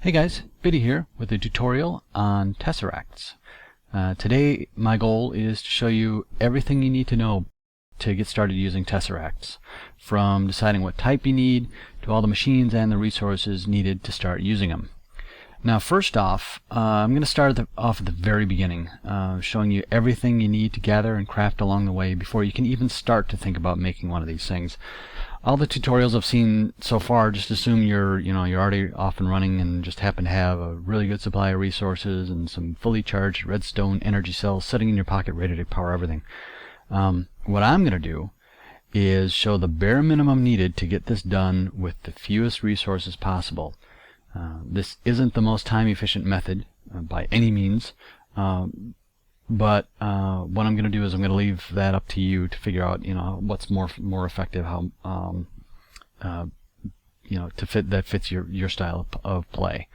Hey guys, Biddy here with a tutorial on Tesseracts. Today my goal is to show you everything you need to know to get started using Tesseracts, from deciding what type you need to all the machines and the resources needed to start using them. Now first off, I'm going to start off at the very beginning, showing you everything you need to gather and craft along the way before you can even start to think about making one of these things. All the tutorials I've seen so far just assume you're already off and running and just happen to have a really good supply of resources and some fully charged redstone energy cells sitting in your pocket ready to power everything. What I'm going to do is show the bare minimum needed to get this done with the fewest resources possible. This isn't the most time efficient method by any means, but what I'm going to do is I'm going to leave that up to you to figure out, what's more effective, how that fits your style of play.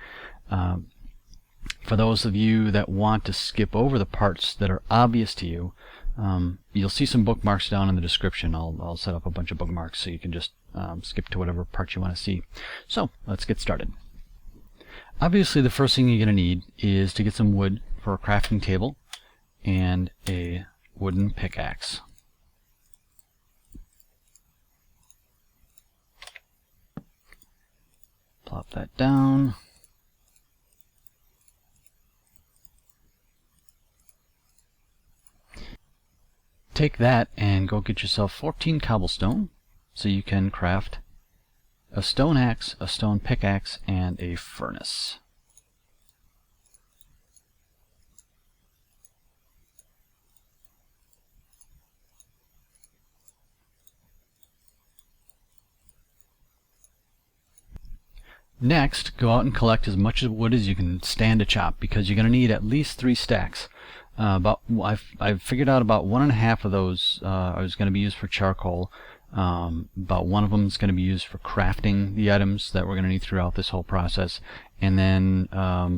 For those of you that want to skip over the parts that are obvious to you, you'll see some bookmarks down in the description. I'll set up a bunch of bookmarks so you can just skip to whatever part you want to see. So let's get started. Obviously the first thing you're going to need is to get some wood for a crafting table and a wooden pickaxe. Plop that down. Take that and go get yourself 14 cobblestone so you can craft a stone axe, a stone pickaxe, and a furnace. Next, go out and collect as much wood as you can stand to chop, because you're going to need at least 3 stacks. I've figured out about 1.5 of those are going to be used for charcoal. About 1 of them is going to be used for crafting the items that we're going to need throughout this whole process, and then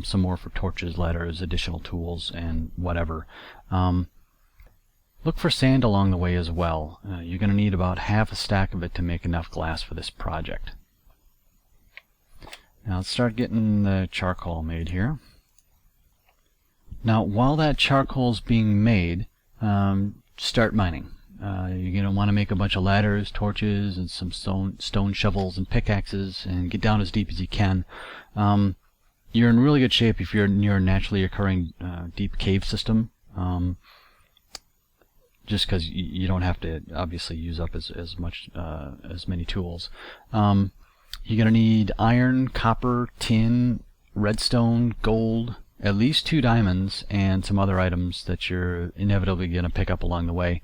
some more for torches, ladders, additional tools, and whatever. Look for sand along the way as well. You're going to need about half a stack of it to make enough glass for this project. Now let's start getting the charcoal made here. Now while that charcoal is being made, start mining. You're going to want to make a bunch of ladders, torches, and some stone shovels and pickaxes, and get down as deep as you can. You're in really good shape if you're near a naturally occurring deep cave system, just because you don't have to obviously use up as many tools. You're going to need iron, copper, tin, redstone, gold, at least 2 diamonds, and some other items that you're inevitably going to pick up along the way.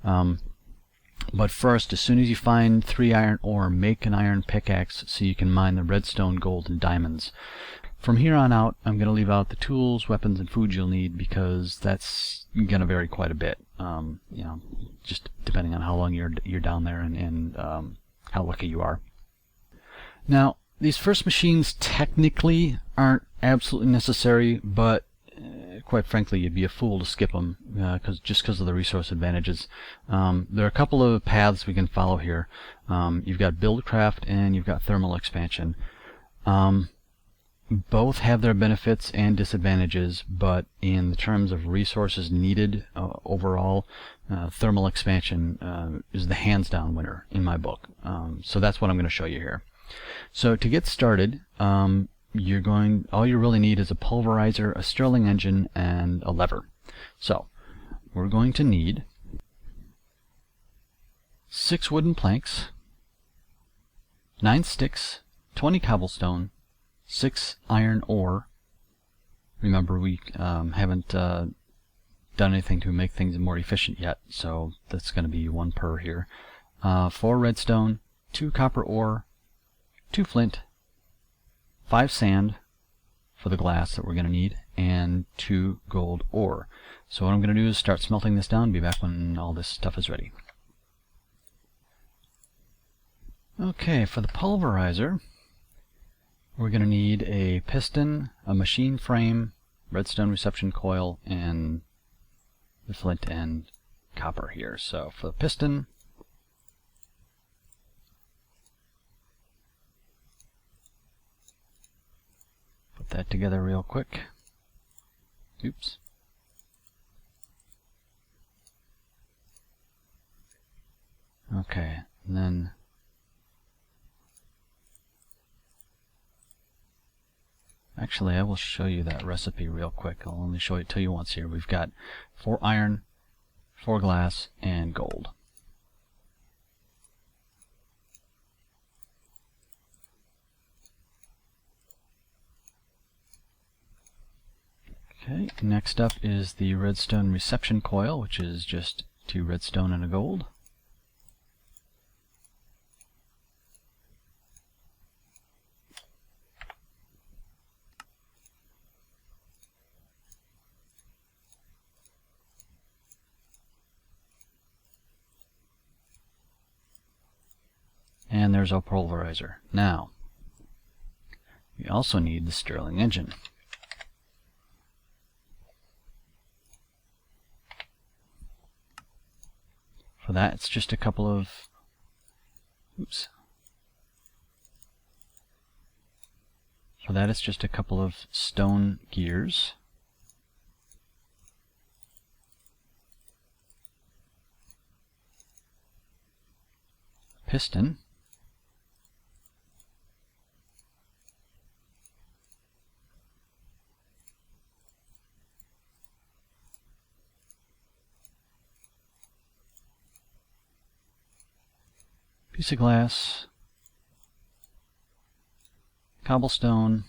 But first, as soon as you find 3 iron ore, make an iron pickaxe so you can mine the redstone, gold, and diamonds. From here on out, I'm going to leave out the tools, weapons, and food you'll need, because that's going to vary quite a bit. Just depending on how long you're down there and how lucky you are. Now, these first machines technically aren't absolutely necessary, but quite frankly, you'd be a fool to skip them just because of the resource advantages. There are a couple of paths we can follow here. You've got Buildcraft and you've got Thermal Expansion. Both have their benefits and disadvantages, but in the terms of resources needed overall, Thermal Expansion is the hands-down winner in my book. So that's what I'm going to show you here. So to get started, all you really need is a pulverizer, a Stirling engine, and a lever. So we're going to need 6 wooden planks, 9 sticks, 20 cobblestone, 6 iron ore. Remember, we haven't done anything to make things more efficient yet, so that's going to be 1 per here. 4 redstone, 2 copper ore, 2 flint, 5 sand for the glass that we're going to need, and 2 gold ore. So what I'm going to do is start smelting this down. Be back when all this stuff is ready. Okay, for the pulverizer, we're going to need a piston, a machine frame, redstone reception coil, and the flint and copper here. So for the piston, that together real quick. Oops. Okay, and then actually I will show you that recipe real quick. I'll only show it to you once here. We've got 4 iron, 4 glass, and gold. Okay, next up is the redstone reception coil, which is just 2 redstone and a gold. And there's our pulverizer. Now, we also need the Stirling engine. For that, it's just a couple of, For that, it's just a couple of stone gears. Piston. Piece of glass, cobblestone,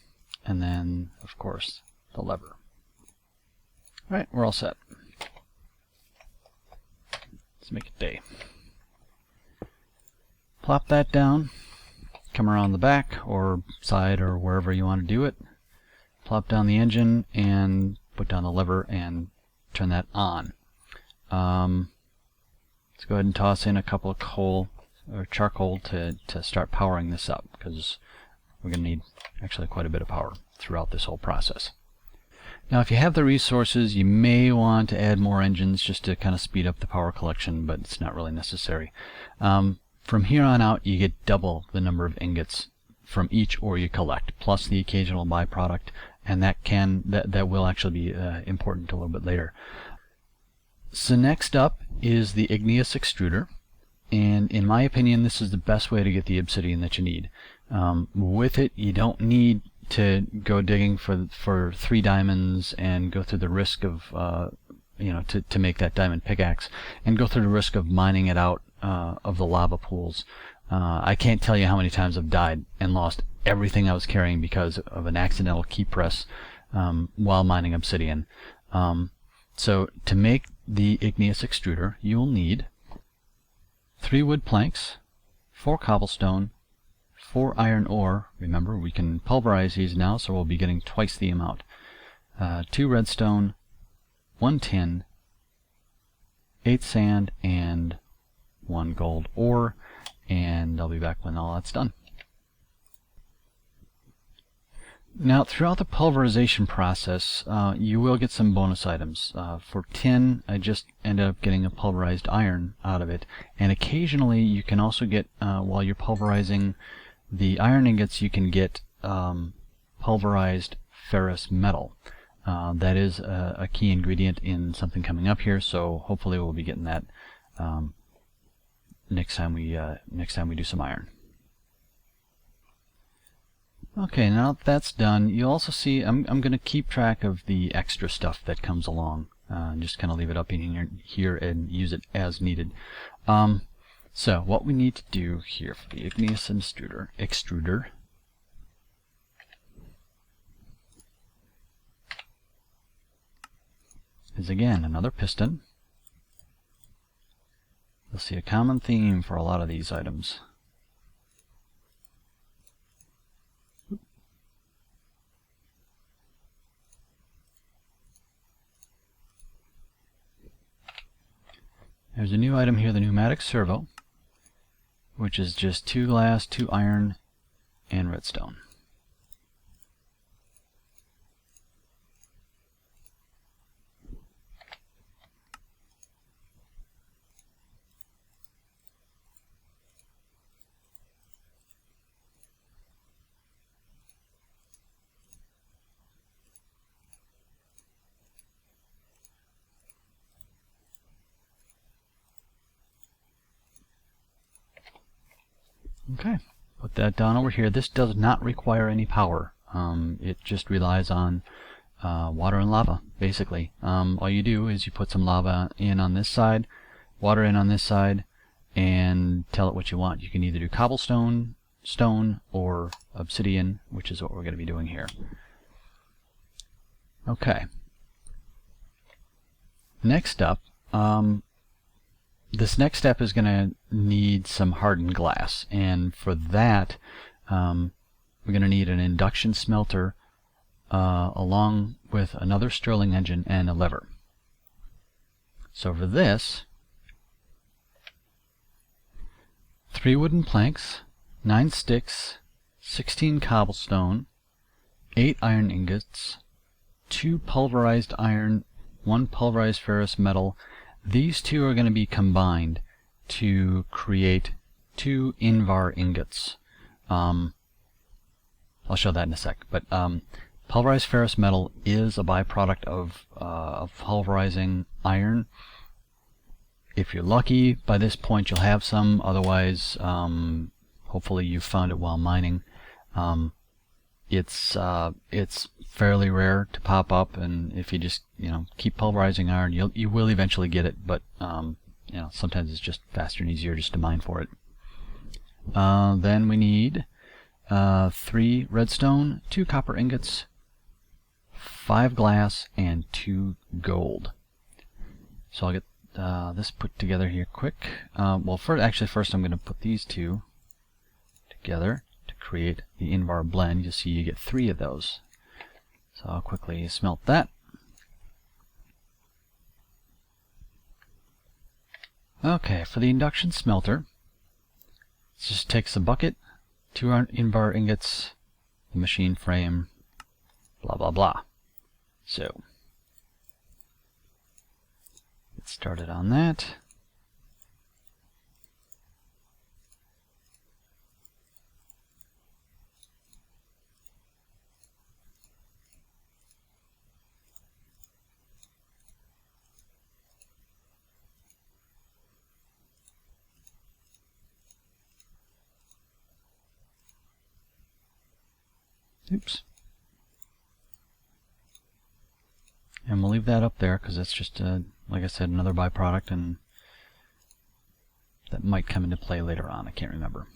and then, of course, the lever. Alright, we're all set. Let's make it day. Plop that down, come around the back or side or wherever you want to do it. Plop down the engine and put down the lever and turn that on. Let's go ahead and toss in a couple of coal or charcoal to start powering this up, because we're going to need actually quite a bit of power throughout this whole process. Now if you have the resources, you may want to add more engines just to kind of speed up the power collection, but it's not really necessary. From here on out you get double the number of ingots from each ore you collect, plus the occasional byproduct, and that will actually be important a little bit later. So next up is the Igneous Extruder. And in my opinion, this is the best way to get the obsidian that you need. With it, you don't need to go digging for 3 diamonds and go through the risk of, to make that diamond pickaxe, and go through the risk of mining it out of the lava pools. I can't tell you how many times I've died and lost everything I was carrying because of an accidental key press while mining obsidian. So to make the Igneous Extruder, you will need 3 wood planks, 4 cobblestone, 4 iron ore. Remember, we can pulverize these now, so we'll be getting twice the amount. 2 redstone, 1 tin, 8 sand, and 1 gold ore. And I'll be back when all that's done. Now, throughout the pulverization process, you will get some bonus items. For tin, I just ended up getting a pulverized iron out of it, and occasionally you can also get, while you're pulverizing the iron ingots, you can get pulverized ferrous metal. That is a key ingredient in something coming up here, so hopefully we'll be getting that next time we do some iron. Okay, now that that's done, you'll also see I'm going to keep track of the extra stuff that comes along, and just kind of leave it up in here and use it as needed. So what we need to do here for the Igneous Extruder is again another piston. You'll see a common theme for a lot of these items. There's a new item here, the pneumatic servo, which is just 2 glass, 2 iron, and redstone. Okay, put that down over here. This does not require any power. It just relies on water and lava, basically. All you do is you put some lava in on this side, water in on this side, and tell it what you want. You can either do cobblestone, stone, or obsidian, which is what we're going to be doing here. Okay. Next up, this next step is going to need some hardened glass, and for that we're going to need an induction smelter along with another Stirling engine and a lever. So for this, 3 wooden planks, 9 sticks, 16 cobblestone, 8 iron ingots, 2 pulverized iron, 1 pulverized ferrous metal. These two are going to be combined to create 2 Invar ingots. I'll show that in a sec. But pulverized ferrous metal is a byproduct of pulverizing iron. If you're lucky, by this point you'll have some. Otherwise, hopefully you found it while mining. It's fairly rare to pop up, and if you just keep pulverizing iron, you will eventually get it. But sometimes it's just faster and easier just to mine for it. Then we need 3 redstone, 2 copper ingots, 5 glass, and 2 gold. So I'll get this put together here quick. Well, first I'm going to put these two together to create the Invar blend. You see you get 3 of those. So I'll quickly smelt that. Okay, for the induction smelter, it just takes a bucket, 2 Invar ingots, the machine frame, blah blah blah. So get started on that. Oops. And we'll leave that up there because it's just, like I said, another byproduct, and that might come into play later on. I can't remember.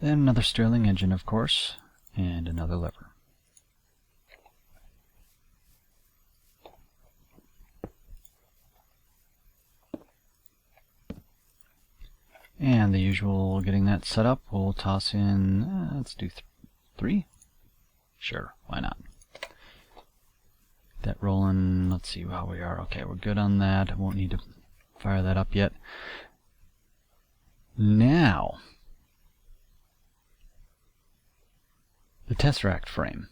Then another Stirling engine, of course, and another lever. And the usual getting that set up, we'll toss in, let's do 3? Sure, why not? Get that rolling. Let's see how we are. Okay, we're good on that. I won't need to fire that up yet. Now, the Tesseract Frame.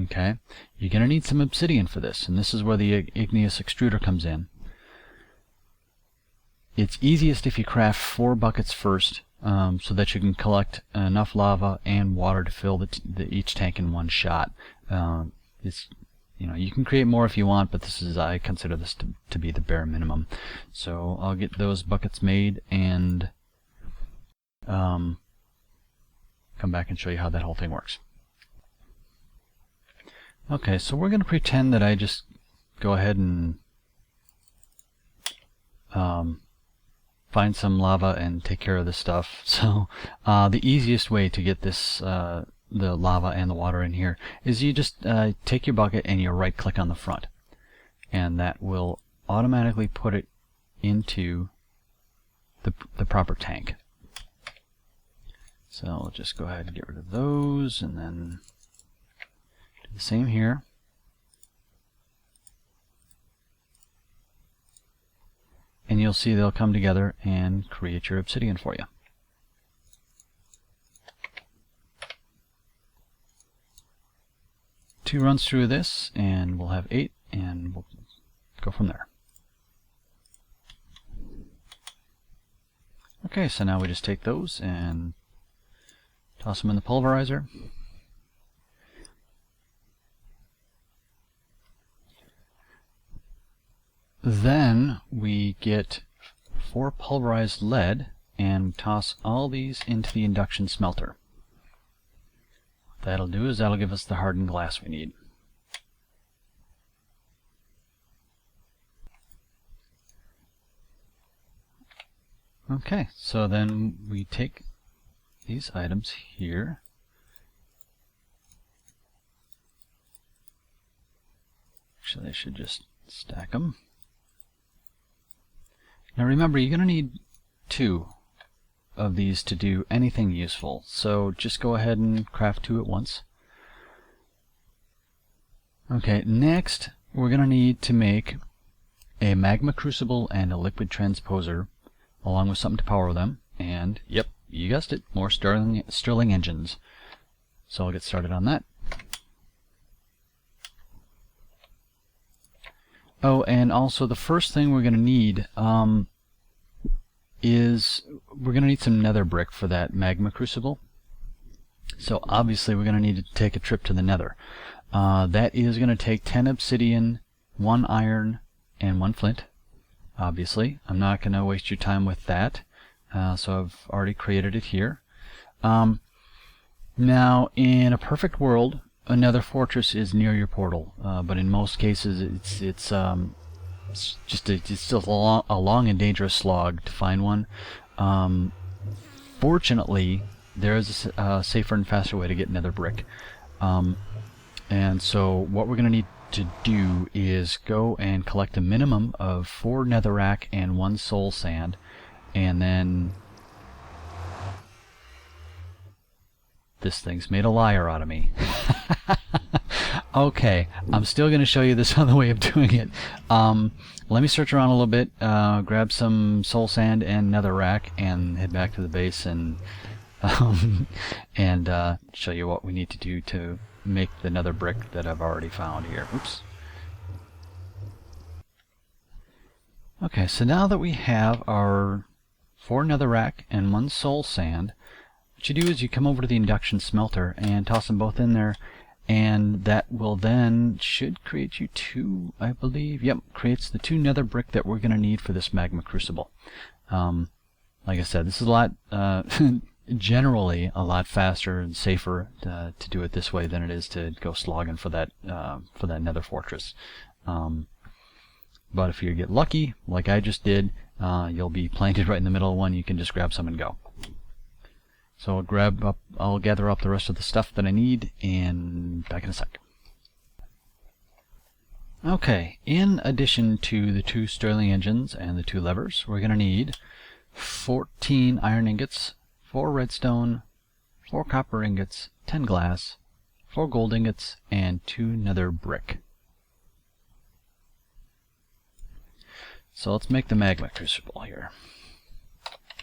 Okay, you're going to need some obsidian for this, and this is where the Igneous Extruder comes in. It's easiest if you craft 4 buckets first, so that you can collect enough lava and water to fill each tank in one shot. You can create more if you want, but I consider this to be the bare minimum. So I'll get those buckets made and come back and show you how that whole thing works. Okay, so we're going to pretend that I just go ahead and find some lava and take care of this stuff. So the easiest way to get this the lava and the water in here is you just take your bucket and you right click on the front, and that will automatically put it into the proper tank. So I'll just go ahead and get rid of those, and then do the same here. And you'll see they'll come together and create your obsidian for you. Two runs through this, and we'll have 8, and we'll go from there. Okay, so now we just take those and toss them in the pulverizer. Then we get 4 pulverized lead and toss all these into the Induction Smelter. What that'll do is that'll give us the hardened glass we need. Okay, so then we take these items here. Actually, I should just stack them. Now remember, you're going to need 2 of these to do anything useful, so just go ahead and craft 2 at once. Okay, next we're going to need to make a Magma Crucible and a Liquid Transposer, along with something to power them, and yep, you guessed it, more Stirling engines. So I'll get started on that. Oh, and also the first thing we're going to need is we're going to need some Nether brick for that Magma Crucible. So obviously we're going to need to take a trip to the Nether. That is going to take 10 obsidian, 1 iron, and 1 flint. Obviously, I'm not going to waste your time with that, so I've already created it here. Now, in a perfect world, another fortress is near your portal, but in most cases, it's still a long and dangerous slog to find one. Fortunately, there is a safer and faster way to get Nether brick, and so what we're going to need to do is go and collect a minimum of 4 netherrack and 1 soul sand, and then this thing's made a liar out of me. Okay, I'm still going to show you this other way of doing it. Let me search around a little bit, grab some soul sand and netherrack, and head back to the base and show you what we need to do to make the nether brick that I've already found here. Oops. Okay, so now that we have our 4 netherrack and 1 soul sand, what you do is you come over to the Induction Smelter and toss them both in there, and that will then should create you 2, I believe. Yep, creates the 2 nether brick that we're going to need for this Magma Crucible. Like I said, this is a lot generally a lot faster and safer to do it this way than it is to go slogging for that nether fortress. But if you get lucky, like I just did, you'll be planted right in the middle of one. You can just grab some and go. So I'll gather up the rest of the stuff that I need, and back in a sec. Okay, in addition to the 2 Stirling engines and the 2 levers, we're going to need 14 iron ingots, 4 redstone, 4 copper ingots, 10 glass, 4 gold ingots, and 2 nether brick. So let's make the Magma Crucible here,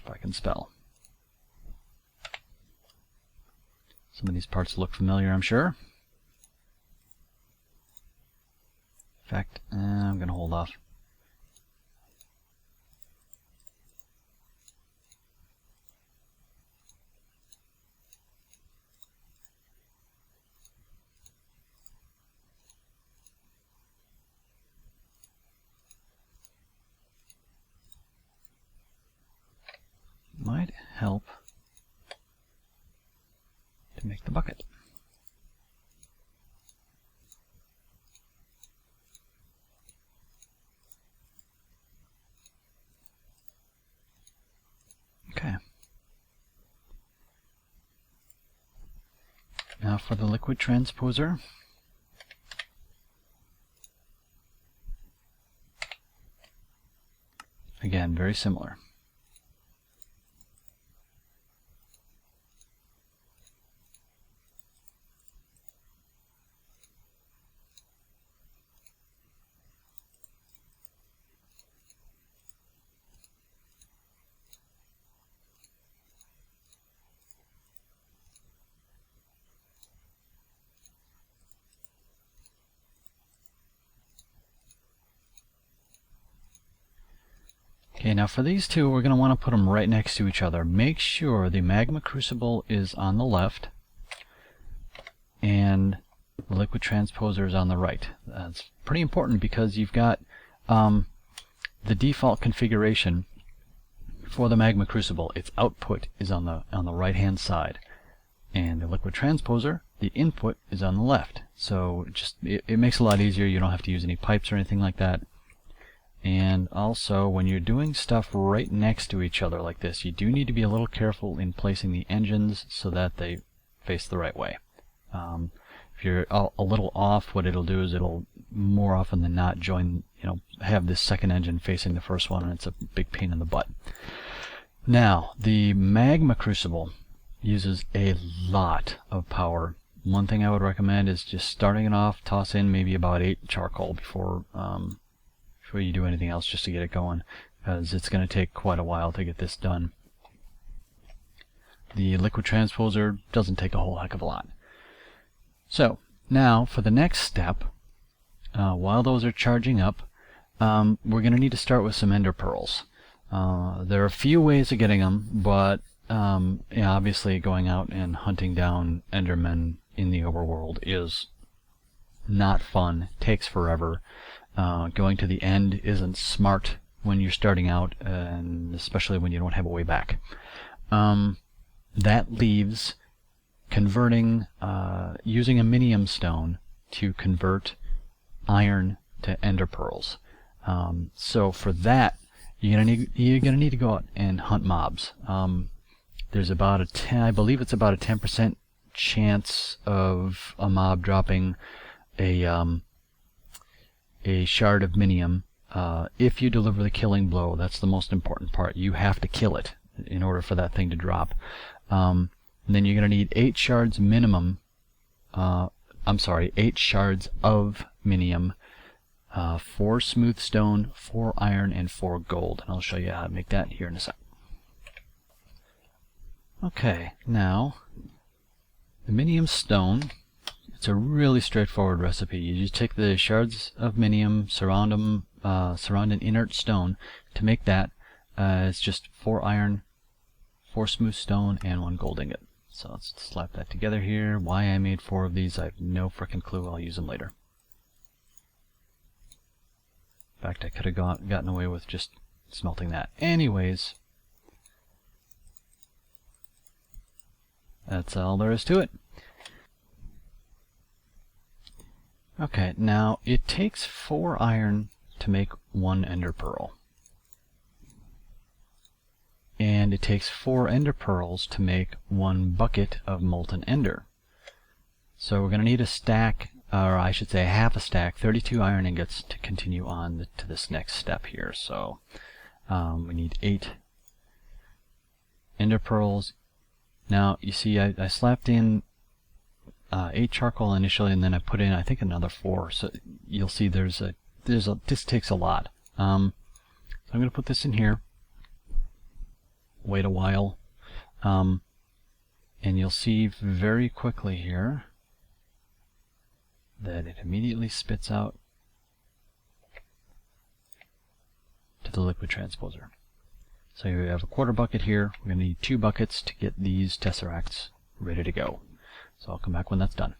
if I can spell. Some of these parts look familiar, I'm sure. In fact, I'm going to hold off. Might help to make the bucket. Okay. Now for the Liquid Transposer. Again, very similar. Okay, now for these 2, we're going to want to put them right next to each other. Make sure the Magma Crucible is on the left and the Liquid Transposer is on the right. That's pretty important because you've got the default configuration for the Magma Crucible, its output is on the right hand side, and the Liquid Transposer, the input, is on the left. So it makes it a lot easier. You don't have to use any pipes or anything like that. And also, when you're doing stuff right next to each other like this, you do need to be a little careful in placing the engines so that they face the right way. If you're a little off, what it'll do is it'll more often than not have this second engine facing the first one, and it's a big pain in the butt. Now, the Magma Crucible uses a lot of power. One thing I would recommend is just starting it off, toss in maybe about 8 charcoal before you do anything else, just to get it going, because it's going to take quite a while to get this done. The Liquid Transposer doesn't take a whole heck of a lot. So now for the next step, while those are charging up, we're going to need to start with some ender pearls. There are a few ways of getting them, but obviously going out and hunting down endermen in the overworld is not fun, takes forever. Going to the end isn't smart when you're starting out, and especially when you don't have a way back. That leaves converting, using a Minium stone to convert iron to ender pearls. So for that, you're gonna need to go out and hunt mobs. There's about I believe it's about a 10% chance of a mob dropping a shard of Minium. If you deliver the killing blow, that's the most important part. You have to kill it in order for that thing to drop. And then you're going to need 8 shards minimum. 8 shards of Minium, 4 smooth stone, 4 iron, and 4 gold. And I'll show you how to make that here in a sec. Okay, now the Minium stone. It's a really straightforward recipe. You just take the shards of Minium, surround an inert stone. To make that, it's just 4 iron, 4 smooth stone, and 1 gold ingot. So let's slap that together here. Why I made 4 of these, I have no frickin' clue. I'll use them later. In fact, I could have gotten away with just smelting that. Anyways, that's all there is to it. Okay, now it takes 4 iron to make 1 ender pearl. And it takes 4 ender pearls to make 1 bucket of molten ender. So we're going to need a stack, or I should say half a stack, 32 iron ingots to continue on to this next step here. So we need 8 ender pearls. Now you see I slapped in 8 charcoal initially, and then I put in I think another 4. So you'll see this takes a lot. So I'm going to put this in here. Wait a while, and you'll see very quickly here that it immediately spits out to the Liquid Transposer. So you have a quarter bucket here. We're going to need 2 buckets to get these Tesseracts ready to go. So I'll come back when that's done.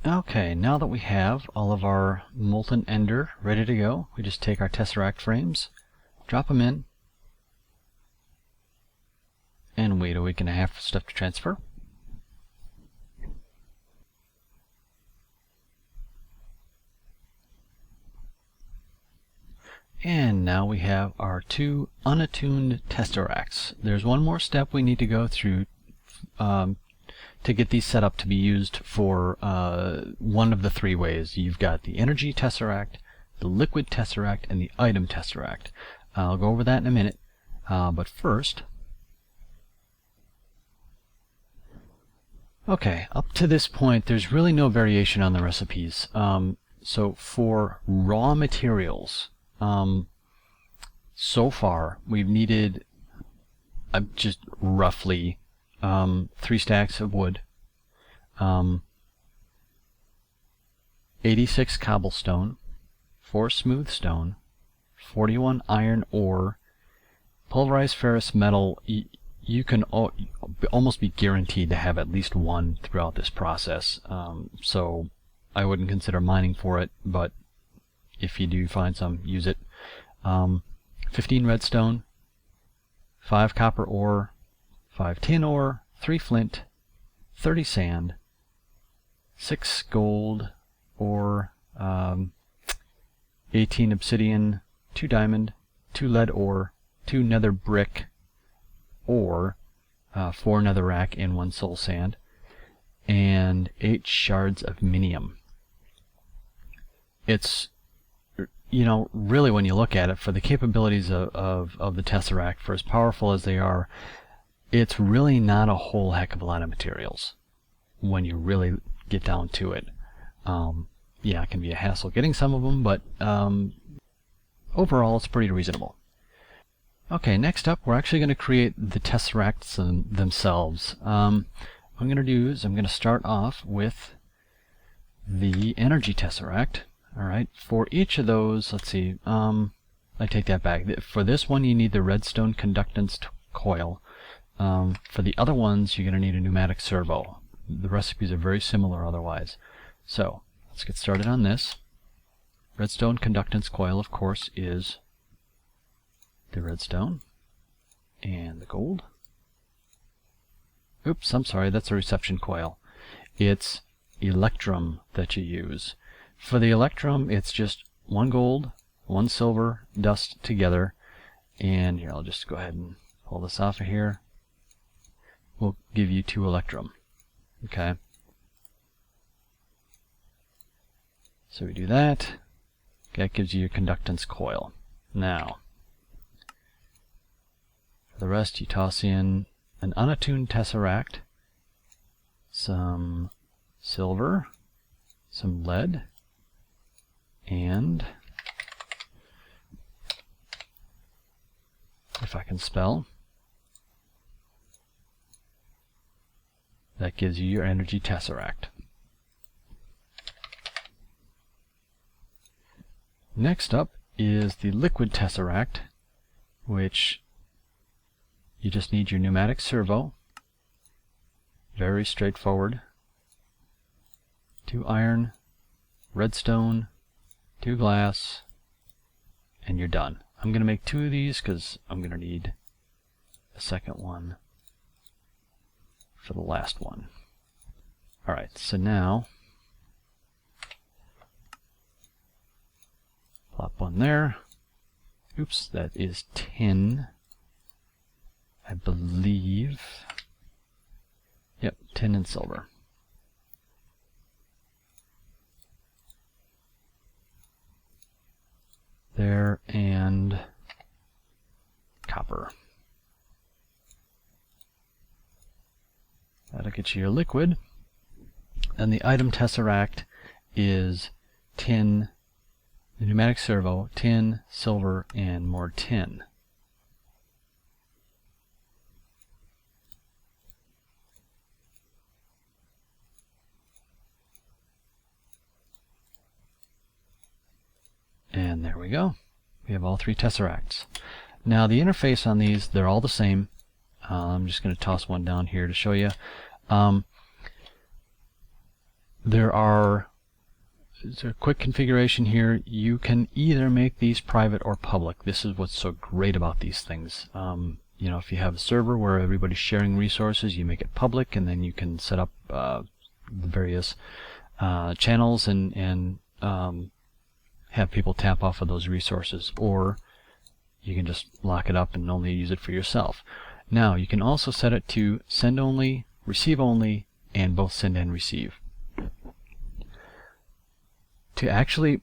Okay, now that we have all of our Molten Ender ready to go, we just take our Tesseract frames, drop them in, and wait a week and a half for stuff to transfer. And now we have our 2 Unattuned Tesseracts. There's one more step we need to go through to get these set up to be used for one of the 3 ways. You've got the Energy Tesseract, the Liquid Tesseract, and the Item Tesseract. I'll go over that in a minute, but first, okay, up to this point there's really no variation on the recipes. So for raw materials, so far we've needed just roughly 3 stacks of wood, 86 cobblestone, 4 smooth stone, 41 iron ore, pulverized ferrous metal. You can almost be guaranteed to have at least 1 throughout this process. So I wouldn't consider mining for it, but if you do find some, use it. 15 redstone, 5 copper ore, 5 tin ore, 3 flint, 30 sand, 6 gold ore, 18 obsidian, 2 diamond, 2 lead ore, 2 nether brick ore, 4 netherrack and 1 soul sand, and 8 shards of minium. It's, you know, really when you look at it, for the capabilities of the Tesseract, for as powerful as they are, it's really not a whole heck of a lot of materials when you really get down to it. Yeah, it can be a hassle getting some of them, but overall it's pretty reasonable. Okay, next up we're actually going to create the Tesseracts themselves. What I'm going to do is I'm going to start off with the Energy Tesseract. Alright, for each of those, let's see, I take that back. For this one you need the redstone conductance coil. For the other ones you're going to need a pneumatic servo. The recipes are very similar otherwise. So, let's get started on this. Redstone conductance coil, of course, is the redstone and the gold. Oops, I'm sorry, that's a reception coil. It's electrum that you use. For the electrum, it's just 1 gold, 1 silver, dust together. And here, I'll just go ahead and pull this off of here. We'll give you 2 electrum. Okay. So we do that. That gives you your conductance coil. Now, for the rest, you toss in an unattuned tesseract, some silver, some lead, and if I can spell, that gives you your energy tesseract. Next up is the liquid tesseract, which you just need your pneumatic servo. Very straightforward. 2 iron, redstone, 2 glass, and you're done. I'm going to make 2 of these because I'm going to need a second one for the last one. Alright, so now plop one there. Oops, that is tin, I believe. Yep, tin and silver. There, and copper. That'll get you your liquid. And the item tesseract is tin, the pneumatic servo, tin, silver, and more tin. And there we go. We have all 3 tesseracts. Now the interface on these, they're all the same. I'm just going to toss one down here to show you. There's a quick configuration here. You can either make these private or public. This is what's so great about these things. You know, if you have a server where everybody's sharing resources, you make it public, and then you can set up the various channels and have people tap off of those resources, or you can just lock it up and only use it for yourself. Now you can also set it to send only, receive only, and both send and receive. To actually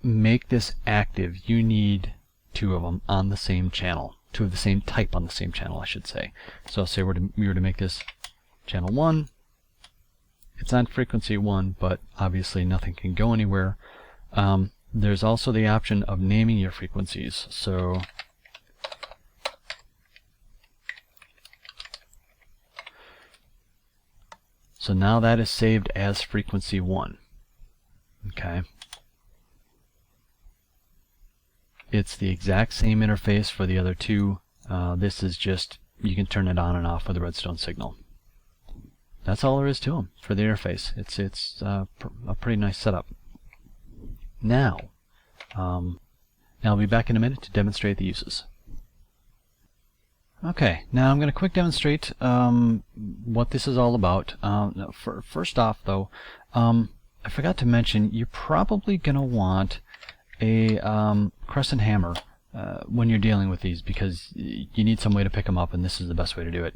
make this active, you need 2 of them on the same channel, 2 of the same type on the same channel, I should say. So say we were to make this channel 1. It's on frequency 1, but obviously nothing can go anywhere. There's also the option of naming your frequencies. So now that is saved as frequency 1. Okay. It's the exact same interface for the other 2. This is just, you can turn it on and off with a redstone signal. That's all there is to them for the interface. It's a pretty nice setup. Now, I'll be back in a minute to demonstrate the uses. Okay, now I'm going to quick demonstrate what this is all about. First off, though, I forgot to mention you're probably going to want a crescent hammer when you're dealing with these, because you need some way to pick them up, and this is the best way to do it.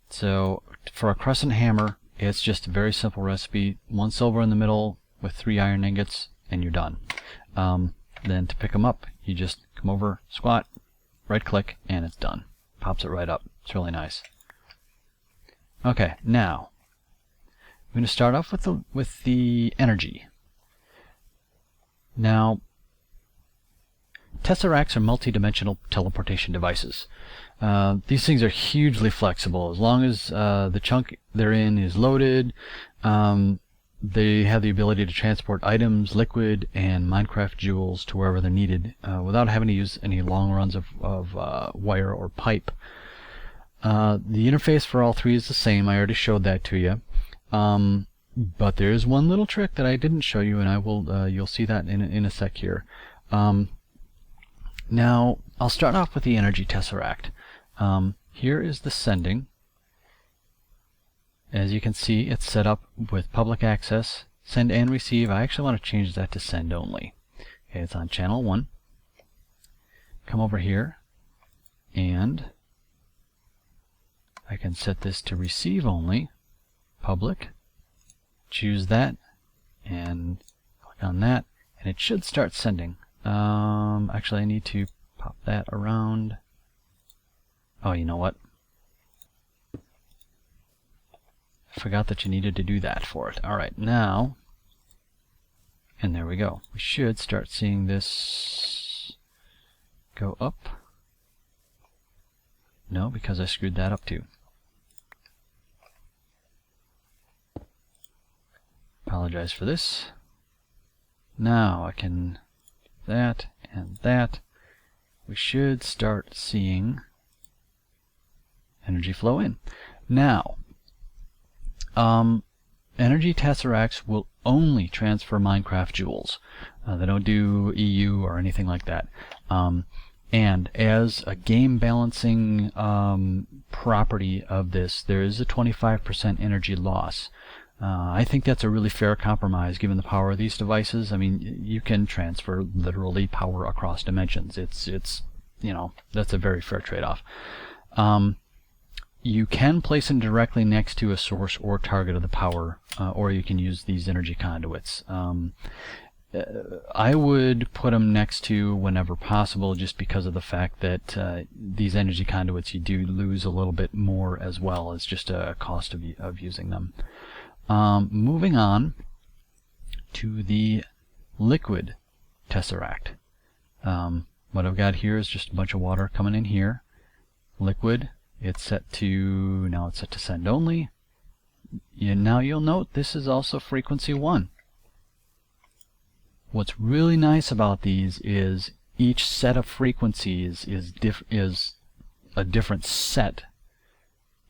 So for a crescent hammer, it's just a very simple recipe: 1 silver in the middle with 3 iron ingots, and you're done. Then to pick them up, you just come over, squat, right click, and it's done. Pops it right up. It's really nice. Okay, now I'm going to start off with the energy. Now, Tesseracts are multi-dimensional teleportation devices. These things are hugely flexible. As long as the chunk they're in is loaded, they have the ability to transport items, liquid, and Minecraft jewels to wherever they're needed without having to use any long runs of wire or pipe. The interface for all three is the same. I already showed that to you. But there is one little trick that I didn't show you, and I will. You'll see that in a sec here. Now, I'll start off with the Energy Tesseract. Here is the sending. As you can see, it's set up with public access, send and receive. I actually want to change that to send only. Okay, it's on channel 1. Come over here, and I can set this to receive only, public. Choose that, and click on that, and it should start sending. Actually, I need to pop that around. Oh, you know what? I forgot that you needed to do that for it. Alright, now, and there we go. We should start seeing this go up. No, because I screwed that up too. Apologize for this. Now I can that and that. We should start seeing energy flow in. Now, Energy Tesseracts will only transfer Minecraft jewels. They don't do EU or anything like that. And as a game balancing property of this, there is a 25% energy loss. I think that's a really fair compromise given the power of these devices. I mean, you can transfer literally power across dimensions. It's you know, that's a very fair trade-off. You can place them directly next to a source or target of the power, or you can use these energy conduits. I would put them next to whenever possible, just because of the fact that these energy conduits, you do lose a little bit more as well as just a cost of using them. Moving on to the Liquid Tesseract. What I've got here is just a bunch of water coming in here. Liquid. It's set to, now it's set to send only. Now you'll note this is also frequency 1. What's really nice about these is each set of frequencies is a different set.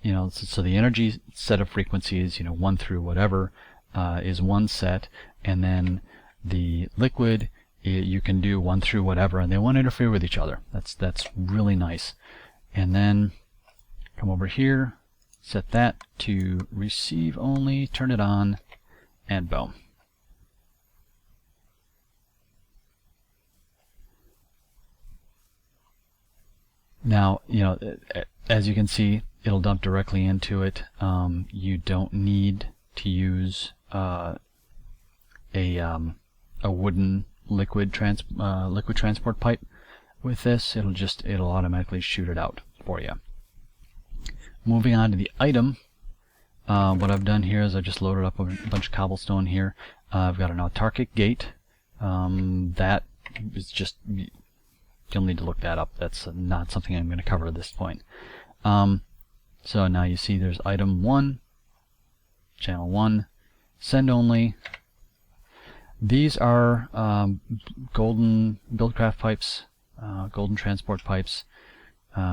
You know, so the energy set of frequencies, you know, 1 through whatever, is one set, and then the liquid, you can do 1 through whatever, and they won't interfere with each other. That's really nice. And then come over here, set that to receive only, turn it on, and boom. Now, you know, as you can see, it'll dump directly into it. You don't need to use a wooden liquid transport pipe with this. It'll automatically shoot it out for you. Moving on to the item, what I've done here is I just loaded up a bunch of cobblestone here. I've got an autarkic gate. That is just, you'll need to look that up. That's not something I'm going to cover at this point. So now you see there's item 1, channel 1, send only. These are golden buildcraft pipes, golden transport pipes.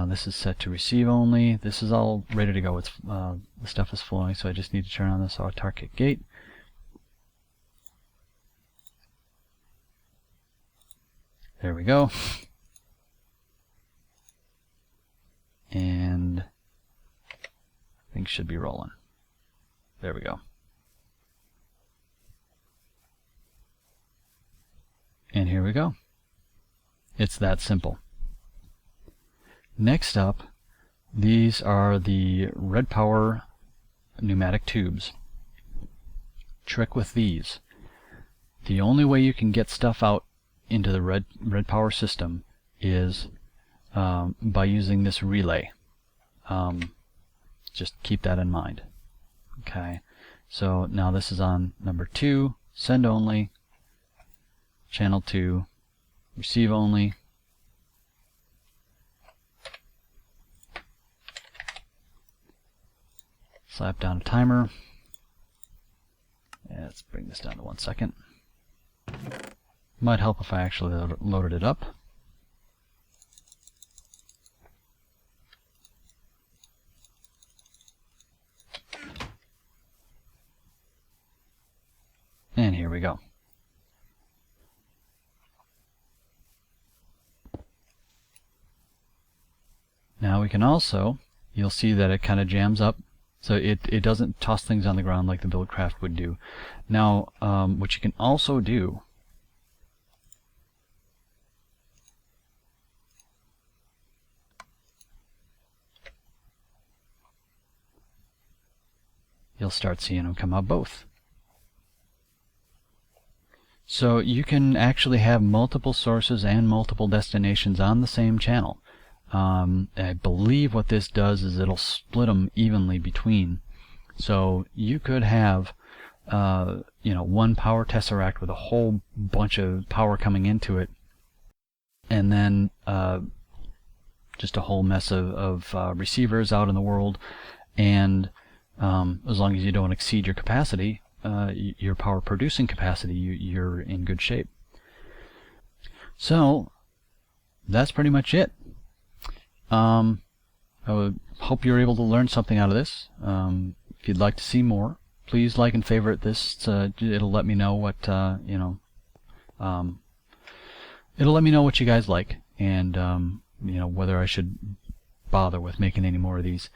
This is set to receive only. This is all ready to go. It's the stuff is flowing, so I just need to turn on this autarkic gate. There we go. And things should be rolling. There we go. And here we go. It's that simple. Next up, these are the red power pneumatic tubes. Trick with these. The only way you can get stuff out into the red power system is by using this relay. Just keep that in mind. Okay, so now this is on number 2, send only, channel 2, receive only. Slap down a timer. Yeah, let's bring this down to 1 second. Might help if I actually loaded it up. And here we go. Now we can also, you'll see that it kind of jams up, so it doesn't toss things on the ground like the Buildcraft would do. Now, what you can also do, you'll start seeing them come out both. So you can actually have multiple sources and multiple destinations on the same channel. I believe what this does is it'll split them evenly between. So you could have one power tesseract with a whole bunch of power coming into it, and then just a whole mess of receivers out in the world, and as long as you don't exceed your capacity, your power producing capacity, you're in good shape. So that's pretty much it. I would hope you're able to learn something out of this. If you'd like to see more, please like and favorite this. It'll let me know what it'll let me know what you guys like, and whether I should bother with making any more of these.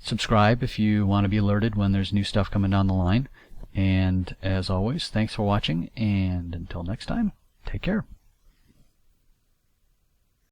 Subscribe if you want to be alerted when there's new stuff coming down the line. And as always, thanks for watching, and until next time, take care.